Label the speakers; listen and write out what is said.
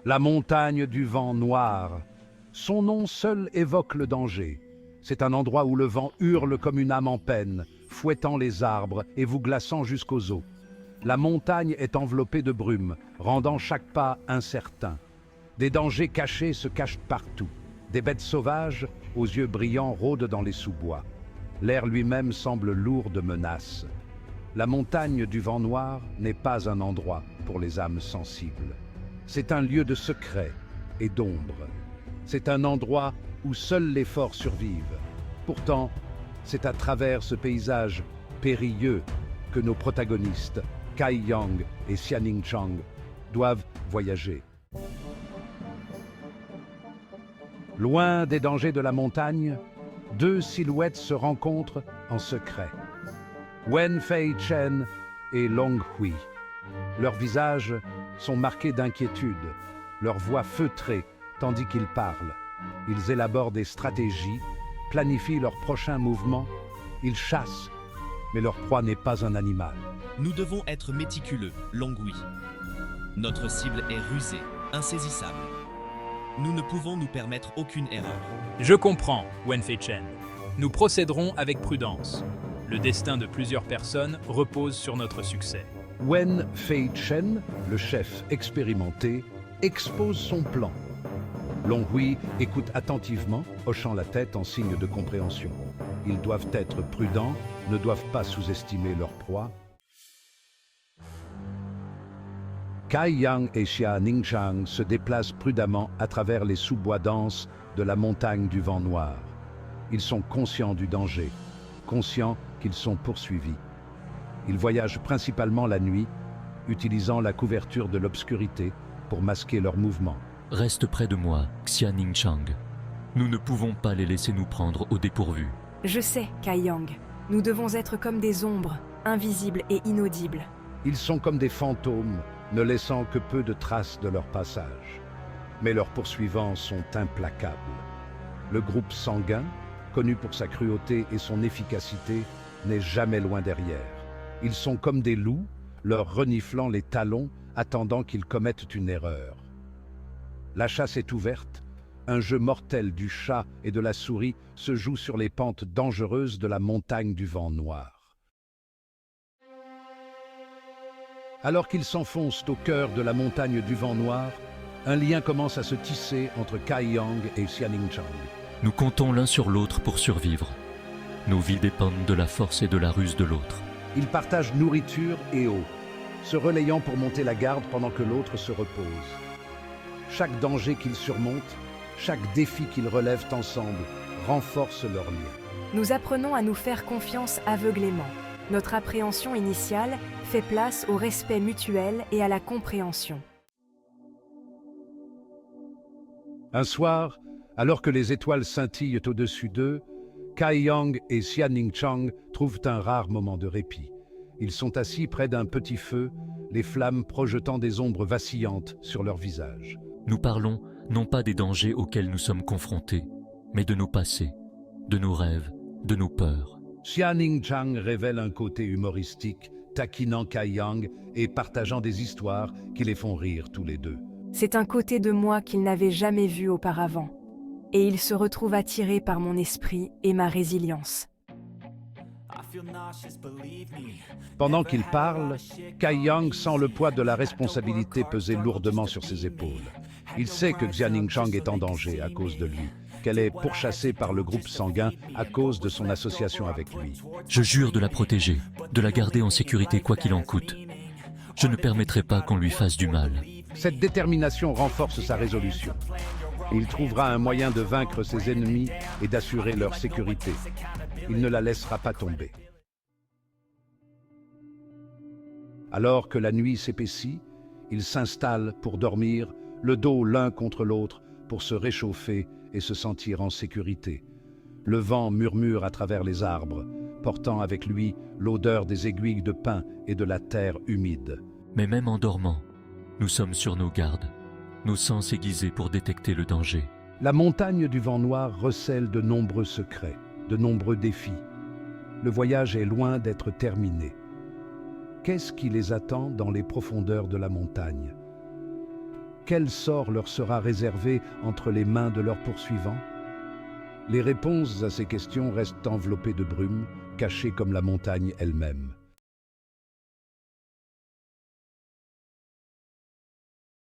Speaker 1: La montagne du vent noir. Son nom seul évoque le danger. C'est un endroit où le vent hurle comme une âme en peine, fouettant les arbres et vous glaçant jusqu'aux os. La montagne est enveloppée de brume, rendant chaque pas incertain. Des dangers cachés se cachent partout. Des bêtes sauvages, aux yeux brillants, rôdent dans les sous-bois. L'air lui-même semble lourd de menaces. La montagne du vent noir n'est pas un endroit pour les âmes sensibles. C'est un lieu de secret et d'ombre. C'est un endroit où seuls les forts survivent. Pourtant, c'est à travers ce paysage périlleux que nos protagonistes, Kai Yang et Xianing Chang, doivent voyager. Loin des dangers de la montagne, deux silhouettes se rencontrent en secret. Wen Fei Chen et Long Hui. Leurs visages sont marqués d'inquiétude, leurs voix feutrées tandis qu'ils parlent. Ils élaborent des stratégies, planifient leurs prochains mouvements, ils chassent, mais leur proie n'est pas un animal.
Speaker 2: Nous devons être méticuleux, Longhui. Notre cible est rusée, insaisissable. Nous ne pouvons nous permettre aucune erreur.
Speaker 3: Je comprends, Wen Fei Chen. Nous procéderons avec prudence. Le destin de plusieurs personnes repose sur notre succès.
Speaker 1: Wen Fei Chen, le chef expérimenté, expose son plan. Long Hui écoute attentivement, hochant la tête en signe de compréhension. Ils doivent être prudents, ne doivent pas sous-estimer leur proie. Kai Yang et Xia Ningchang se déplacent prudemment à travers les sous-bois denses de la montagne du vent noir. Ils sont conscients du danger, conscients qu'ils sont poursuivis. Ils voyagent principalement la nuit, utilisant la couverture de l'obscurité pour masquer leurs mouvements.
Speaker 4: Reste près de moi, Xia Ningchang. Nous ne pouvons pas les laisser nous prendre au dépourvu.
Speaker 5: Je sais, Kai Yang. Nous devons être comme des ombres, invisibles et inaudibles.
Speaker 1: Ils sont comme des fantômes, ne laissant que peu de traces de leur passage. Mais leurs poursuivants sont implacables. Le groupe sanguin, connu pour sa cruauté et son efficacité, n'est jamais loin derrière. Ils sont comme des loups, leur reniflant les talons, attendant qu'ils commettent une erreur. La chasse est ouverte. Un jeu mortel du chat et de la souris se joue sur les pentes dangereuses de la montagne du vent noir. Alors qu'ils s'enfoncent au cœur de la montagne du vent noir, un lien commence à se tisser entre Kai Yang et Xianing Chang.
Speaker 4: Nous comptons l'un sur l'autre pour survivre. Nos vies dépendent de la force et de la ruse de l'autre.
Speaker 1: Ils partagent nourriture et eau, se relayant pour monter la garde pendant que l'autre se repose. Chaque danger qu'ils surmontent, chaque défi qu'ils relèvent ensemble, renforce leur lien.
Speaker 5: Nous apprenons à nous faire confiance aveuglément. Notre appréhension initiale fait place au respect mutuel et à la compréhension.
Speaker 1: Un soir, alors que les étoiles scintillent au-dessus d'eux, Kai Yang et Xia Ningchang trouvent un rare moment de répit. Ils sont assis près d'un petit feu, les flammes projetant des ombres vacillantes sur leurs visages.
Speaker 4: Nous parlons non pas des dangers auxquels nous sommes confrontés, mais de nos passés, de nos rêves, de nos peurs.
Speaker 1: Xia Ningchang révèle un côté humoristique, taquinant Kai Yang et partageant des histoires qui les font rire tous les deux.
Speaker 5: C'est un côté de moi qu'il n'avait jamais vu auparavant. Et il se retrouve attiré par mon esprit et ma résilience.
Speaker 1: Pendant qu'il parle, Kai Yang sent le poids de la responsabilité peser lourdement sur ses épaules. Il sait que Xia Ningchang est en danger à cause de lui, qu'elle est pourchassée par le groupe sanguin à cause de son association avec lui.
Speaker 4: Je jure de la protéger, de la garder en sécurité quoi qu'il en coûte. Je ne permettrai pas qu'on lui fasse du mal.
Speaker 1: Cette détermination renforce sa résolution. Il trouvera un moyen de vaincre ses ennemis et d'assurer leur sécurité. Il ne la laissera pas tomber. Alors que la nuit s'épaissit, ils s'installent pour dormir, le dos l'un contre l'autre, pour se réchauffer et se sentir en sécurité. Le vent murmure à travers les arbres, portant avec lui l'odeur des aiguilles de pin et de la terre humide.
Speaker 4: Mais même en dormant, nous sommes sur nos gardes, nos sens aiguisés pour détecter le danger.
Speaker 1: La montagne du vent noir recèle de nombreux secrets, de nombreux défis. Le voyage est loin d'être terminé. Qu'est-ce qui les attend dans les profondeurs de la montagne? quel sort leur sera réservé entre les mains de leurs poursuivants? Les réponses à ces questions restent enveloppées de brume, cachées comme la montagne elle-même.